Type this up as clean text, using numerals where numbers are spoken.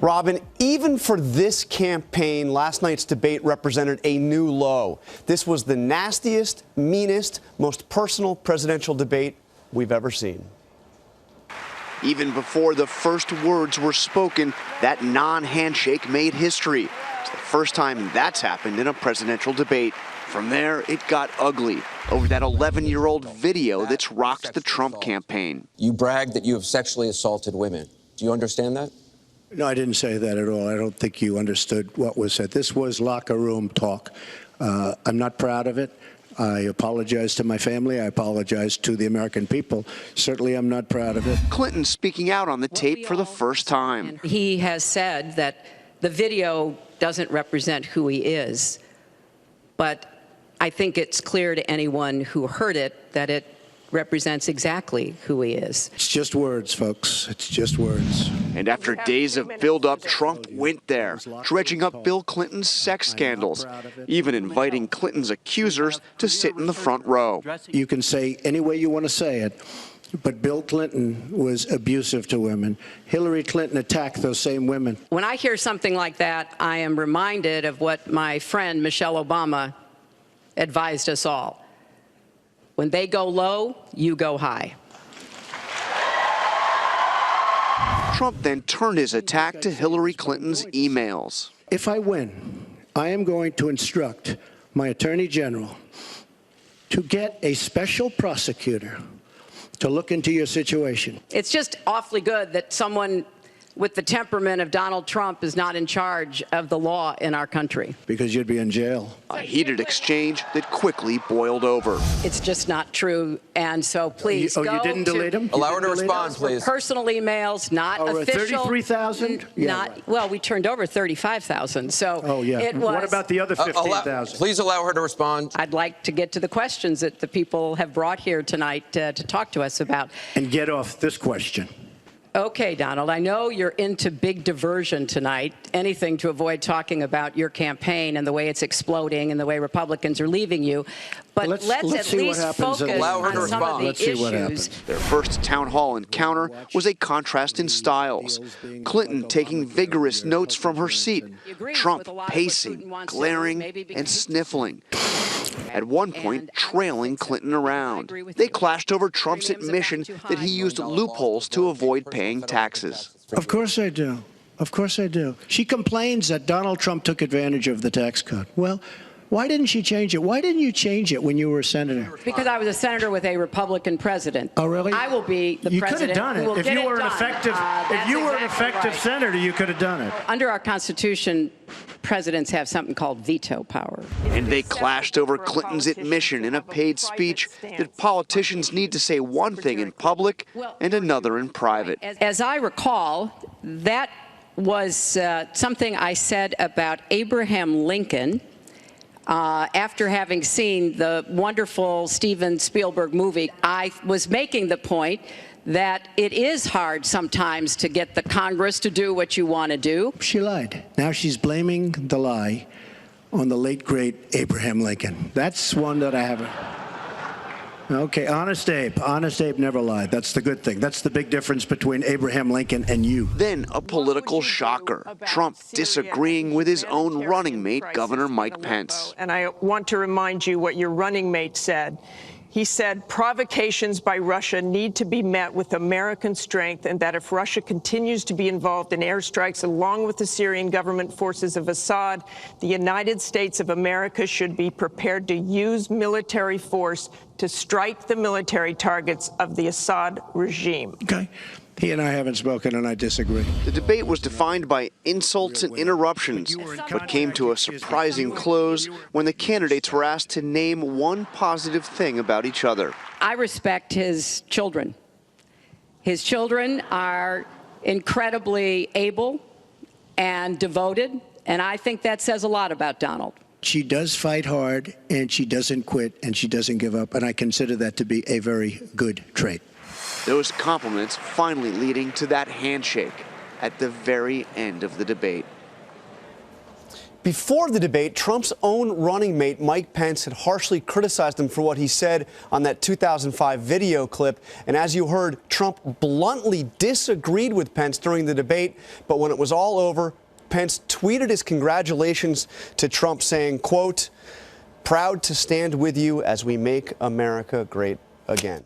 Robin, even for this campaign, last night's debate represented a new low. This was the nastiest, meanest, most personal presidential debate we've ever seen. Even before the first words were spoken, that non-handshake made history. It's the first time that's happened in a presidential debate. From there, it got ugly over that 11-year-old video that's rocked the Trump campaign. You bragged that you have sexually assaulted women. Do you understand that? No, I didn't say that at all. I don't think you understood what was said. This was locker room talk. I'm not proud of it. I apologize to my family. I apologize to the American people. Certainly, I'm not proud of it. Clinton speaking out on the tape for the first time. He has said that the video doesn't represent who he is, but I think it's clear to anyone who heard it that it represents exactly who he is. It's just words, folks. It's just words. And after days of build-up, Trump went there, dredging up Bill Clinton's sex scandals, even inviting Clinton's accusers to sit in the front row. You can say any way you want to say it, but Bill Clinton was abusive to women. Hillary Clinton attacked those same women. When I hear something like that, I am reminded of what my friend Michelle Obama advised us all. When they go low, you go high. Trump then turned his attack to Hillary Clinton's emails. If I win, I am going to instruct my Attorney General to get a special prosecutor to look into your situation. It's just awfully good that someone with the temperament of Donald Trump is not in charge of the law in our country. Because you'd be in jail. A heated exchange that quickly boiled over. It's just not true, and so please you didn't delete them? Allow her to respond, please. Personal emails, not official. 33,000? Yeah, well, we turned over 35,000, so it was. What about the other 15,000? Please allow her to respond. I'd like to get to the questions that the people have brought here tonight to talk to us about. And get off this question. Okay, Donald, I know you're into big diversion tonight, anything to avoid talking about your campaign and the way it's exploding and the way Republicans are leaving you. But let's at least focus on some of the issues. Their first town hall encounter was a contrast in styles. Clinton taking vigorous notes from her seat, Trump pacing, glaring, and sniffling. At one point, trailing Clinton around. They clashed over Trump's admission that he used loopholes to avoid paying taxes. Of course I do. Of course I do. She complains that Donald Trump took advantage of the tax code. Well, why didn't she change it? Why didn't you change it when you were a senator? Because I was a senator with a Republican president. Oh, really? I will be the president. You could have done it. If you were an effective senator, you could have done it. Under our Constitution, presidents have something called veto power. And they clashed over Clinton's admission in a paid speech that politicians need to say one thing in public and another in private. As I recall, that was something I said about Abraham Lincoln after having seen the wonderful Steven Spielberg movie. I was making the point that it is hard sometimes to get the Congress to do what you want to do. She lied. Now she's blaming the lie on the late, great Abraham Lincoln. That's one that I haven't. Okay, Honest Abe. Honest Abe never lied. That's the good thing. That's the big difference between Abraham Lincoln and you. Then a political shocker. Trump disagreeing with his own running mate, Governor Mike Pence. And I want to remind you what your running mate said. He said provocations by Russia need to be met with American strength, and that if Russia continues to be involved in airstrikes along with the Syrian government forces of Assad, the United States of America should be prepared to use military force to strike the military targets of the Assad regime. Okay. He and I haven't spoken, and I disagree. The debate was defined by insults and interruptions, but came to a surprising close when the candidates were asked to name one positive thing about each other. I respect his children. His children are incredibly able and devoted, and I think that says a lot about Donald. She does fight hard, and she doesn't quit, and she doesn't give up, and I consider that to be a very good trait. Those compliments finally leading to that handshake at the very end of the debate. Before the debate, Trump's own running mate, Mike Pence, had harshly criticized him for what he said on that 2005 video clip. And as you heard, Trump bluntly disagreed with Pence during the debate. But when it was all over, Pence tweeted his congratulations to Trump, saying, quote, "Proud to stand with you as we make America great again."